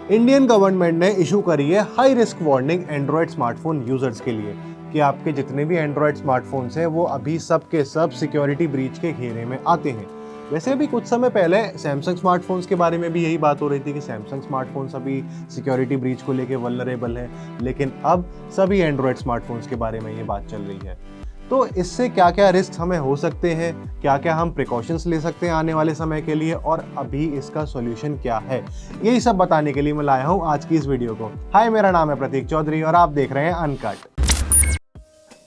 Indian government ने issue करी है high risk warning Android smartphone users के लिए कि आपके जितने भी एंड्रॉयड स्मार्टफोन्स हैं वो अभी सब के सब सिक्योरिटी ब्रीच के घेरे में आते हैं। वैसे अभी कुछ समय पहले सैमसंग स्मार्टफोन्स के बारे में भी यही बात हो रही थी कि सैमसंग स्मार्टफोन्स अभी सिक्योरिटी ब्रीच को लेके वल्नरेबल हैं, लेकिन अब सभी एंड्रॉयड स्मार्टफोन्स के बारे में ये बात चल रही है। तो इससे क्या क्या रिस्क हमें हो सकते हैं, क्या क्या हम प्रिकॉशंस ले सकते हैं आने वाले समय के लिए, और अभी इसका सॉल्यूशन क्या है, यही सब बताने के लिए मैं लाया हूं आज की इस वीडियो को। हाय, मेरा नाम है प्रतीक चौधरी और आप देख रहे हैं अनकट।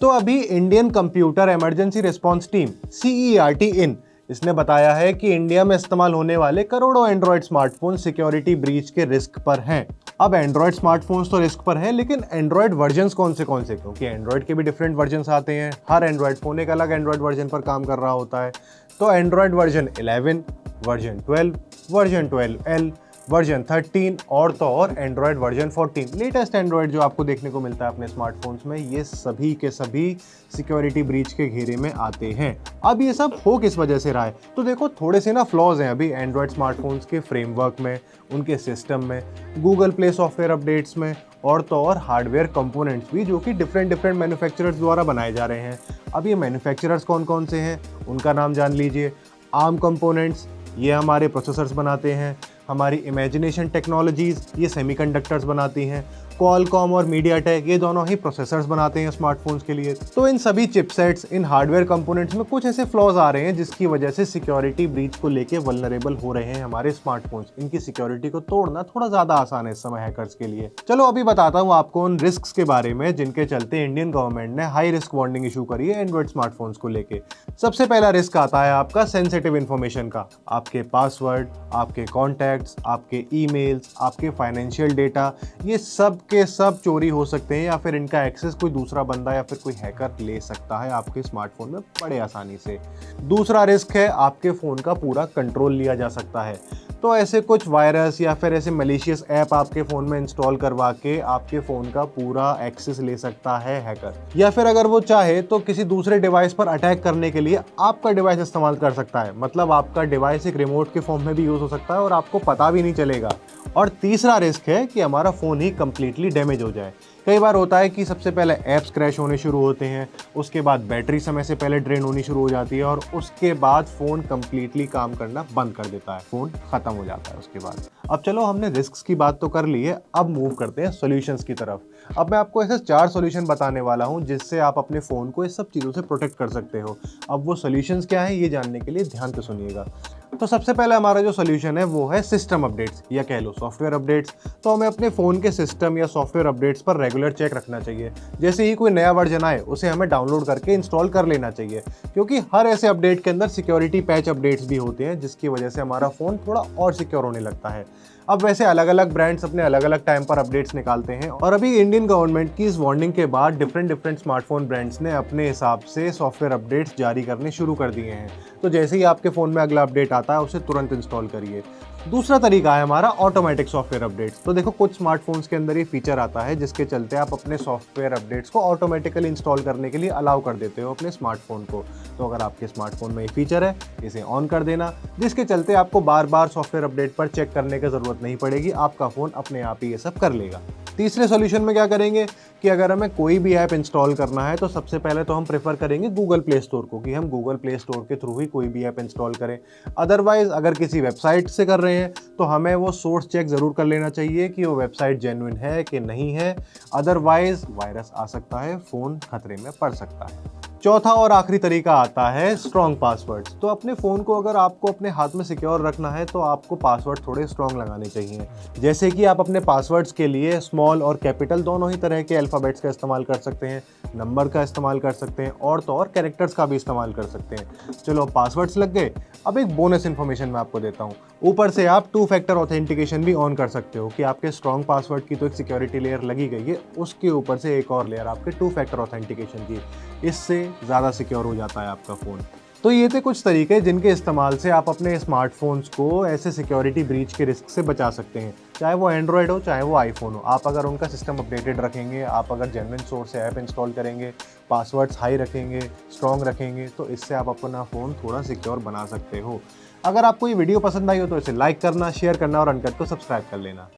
तो अभी Indian computer emergency response team CERT इन इसने बताया है कि इंडिया में इस्तेमाल होने वाले करोड़ों एंड्रॉयड स्मार्टफोन सिक्योरिटी ब्रीच के रिस्क पर हैं। अब एंड्रॉयड स्मार्टफोन्स तो रिस्क पर हैं, लेकिन एंड्रॉयड वर्जन्स कौन से, क्योंकि एंड्रॉयड के भी डिफरेंट वर्जन्स आते हैं। हर एंड्रॉयड फोन एक अलग एंड्रॉयड वर्जन पर काम कर रहा होता है। तो Android version 11, version 12, version 12L, version 13 और तो और एंड्रॉयड वर्जन 14, लेटेस्ट एंड्रॉयड जो आपको देखने को मिलता है अपने स्मार्टफोन्स में, ये सभी के सभी सिक्योरिटी ब्रीच के घेरे में आते हैं। अब ये सब हो किस वजह से रहा है, तो देखो थोड़े से ना फ्लॉज हैं अभी एंड्रॉयड स्मार्टफोन्स के फ्रेमवर्क में, उनके सिस्टम में, गूगल प्ले सॉफ्टवेयर अपडेट्स में, और तो और हार्डवेयर कंपोनेंट्स भी जो कि डिफरेंट मैन्युफैक्चरर्स द्वारा बनाए जा रहे हैं। अब ये मैन्युफैक्चरर्स कौन कौन से हैं उनका नाम जान लीजिए। आर्म कंपोनेंट्स, ये हमारे प्रोसेसर्स बनाते हैं। हमारी इमेजिनेशन टेक्नोलॉजीज़, ये सेमीकंडक्टर्स बनाती हैं। क्वालकॉम और मीडियाटेक, ये दोनों ही प्रोसेसर्स बनाते हैं स्मार्टफोन्स के लिए। तो इन सभी चिपसेट्स, इन हार्डवेयर कंपोनेंट्स में कुछ ऐसे फ्लॉज आ रहे हैं जिसकी वजह से सिक्योरिटी ब्रीच को लेके वल्नरेबल हो रहे हैं हमारे स्मार्टफोन्स। इनकी सिक्योरिटी को तोड़ना थोड़ा ज़्यादा आसान है इस समय हैकर्स के लिए। चलो अभी बताता हूँ आपको उन रिस्क के बारे में जिनके चलते इंडियन गवर्नमेंट ने हाई रिस्क वार्निंग इशू करी है एंड्रॉयड स्मार्टफोन्स को लेके। सबसे पहला रिस्क आता है आपका सेंसिटिव इन्फॉर्मेशन का। आपके पासवर्ड, आपके कॉन्टैक्ट्स, आपके ईमेल्स, आपके फाइनेंशियल डेटा, ये सब के सब चोरी हो सकते हैं या फिर इनका एक्सेस कोई दूसरा बंदा या फिर कोई हैकर ले सकता है आपके स्मार्टफोन में बड़े आसानी से। दूसरा रिस्क है आपके फ़ोन का पूरा कंट्रोल लिया जा सकता है। तो ऐसे कुछ वायरस या फिर ऐसे मलिशियस ऐप आपके फ़ोन में इंस्टॉल करवा के आपके फ़ोन का पूरा एक्सेस ले सकता है हैकर, या फिर अगर वो चाहे तो किसी दूसरे डिवाइस पर अटैक करने के लिए आपका डिवाइस इस्तेमाल कर सकता है। मतलब आपका डिवाइस एक रिमोट के फॉर्म में भी यूज़ हो सकता है और आपको पता भी नहीं चलेगा। और तीसरा रिस्क है कि हमारा फ़ोन ही कंप्लीटली डैमेज हो जाए। कई बार होता है कि सबसे पहले ऐप्स क्रैश होने शुरू होते हैं, उसके बाद बैटरी समय से पहले ड्रेन होनी शुरू हो जाती है और उसके बाद फ़ोन कंप्लीटली काम करना बंद कर देता है, फ़ोन ख़त्म हो जाता है उसके बाद। अब चलो, हमने रिस्क की बात तो कर ली है, अब मूव करते हैं सॉल्यूशंस की तरफ। अब मैं आपको ऐसे 4 सॉल्यूशन बताने वाला हूं जिससे आप अपने फ़ोन को इस सब चीज़ों से प्रोटेक्ट कर सकते हो। अब वो सॉल्यूशंस क्या है ये जानने के लिए ध्यान से सुनिएगा। तो सबसे पहले हमारा जो सॉल्यूशन है वो है सिस्टम अपडेट्स या कह लो सॉफ्टवेयर अपडेट्स। तो हमें अपने फ़ोन के सिस्टम या सॉफ्टवेयर अपडेट्स पर रेगुलर चेक रखना चाहिए। जैसे ही कोई नया वर्जन आए उसे हमें डाउनलोड करके इंस्टॉल कर लेना चाहिए, क्योंकि हर ऐसे अपडेट के अंदर सिक्योरिटी पैच अपडेट्स भी होते हैं जिसकी वजह से हमारा फ़ोन थोड़ा और सिक्योर होने लगता है। अब वैसे अलग अलग ब्रांड्स अपने अलग अलग टाइम पर अपडेट्स निकालते हैं और अभी इंडियन गवर्नमेंट की इस वार्निंग के बाद डिफरेंट स्मार्टफोन ब्रांड्स ने अपने हिसाब से सॉफ्टवेयर अपडेट्स जारी करने शुरू कर दिए हैं। तो जैसे ही आपके फ़ोन में अगला अपडेट आता है उसे तुरंत इंस्टॉल करिए। दूसरा तरीका है हमारा ऑटोमेटिक सॉफ्टवेयर अपडेट्स। तो देखो, कुछ स्मार्टफोन्स के अंदर ये फीचर आता है जिसके चलते आप अपने सॉफ्टवेयर अपडेट्स को ऑटोमेटिकली इंस्टॉल करने के लिए अलाउ कर देते हो अपने स्मार्टफोन को। तो अगर आपके स्मार्टफोन में ये फीचर है, इसे ऑन कर देना, जिसके चलते आपको बार बार सॉफ्टवेयर अपडेट पर चेक करने की ज़रूरत नहीं पड़ेगी, आपका फ़ोन अपने आप ही ये सब कर लेगा। तीसरे सॉल्यूशन में क्या करेंगे कि अगर हमें कोई भी ऐप इंस्टॉल करना है तो सबसे पहले तो हम प्रेफर करेंगे गूगल प्ले स्टोर को, कि हम गूगल प्ले स्टोर के थ्रू ही कोई भी ऐप इंस्टॉल करें। अदरवाइज अगर किसी वेबसाइट से कर रहे हैं तो हमें वो सोर्स चेक ज़रूर कर लेना चाहिए कि वो वेबसाइट जेन्युइन है कि नहीं है, अदरवाइज वायरस आ सकता है, फ़ोन खतरे में पड़ सकता है। चौथा और आखिरी तरीका आता है स्ट्रॉन्ग पासवर्ड्स। तो अपने फ़ोन को अगर आपको अपने हाथ में सिक्योर रखना है तो आपको पासवर्ड थोड़े स्ट्रॉन्ग लगाने चाहिए। जैसे कि आप अपने पासवर्ड्स के लिए स्मॉल और कैपिटल दोनों ही तरह के अल्फ़ाबेट्स का इस्तेमाल कर सकते हैं, नंबर का इस्तेमाल कर सकते हैं और तो और कैरेक्टर्स का भी इस्तेमाल कर सकते हैं। चलो, पासवर्ड्स लग गए। अब एक बोनस इन्फॉर्मेशन मैं आपको देता हूँ। ऊपर से आप 2 फैक्टर ऑथेंटिकेशन भी ऑन कर सकते हो कि आपके स्ट्रॉन्ग पासवर्ड की तो एक सिक्योरिटी लेयर लगी गई है, उसके ऊपर से एक और लेयर आपके 2 फैक्टर ऑथेंटिकेशन की। इससे ज़्यादा सिक्योर हो जाता है आपका फ़ोन। तो ये थे कुछ तरीके जिनके इस्तेमाल से आप अपने स्मार्टफोन्स को ऐसे सिक्योरिटी ब्रीच के रिस्क से बचा सकते हैं, चाहे वो एंड्रॉयड हो चाहे वो आईफोन हो। आप अगर उनका सिस्टम अपडेटेड रखेंगे, आप अगर जेन्युइन सोर्स से ऐप इंस्टॉल करेंगे, पासवर्ड्स हाई रखेंगे, स्ट्रॉन्ग रखेंगे, तो इससे आप अपना फ़ोन थोड़ा सिक्योर बना सकते हो। अगर आपको ये वीडियो पसंद आई हो तो इसे लाइक करना, शेयर करना और अनकट को सब्सक्राइब कर लेना।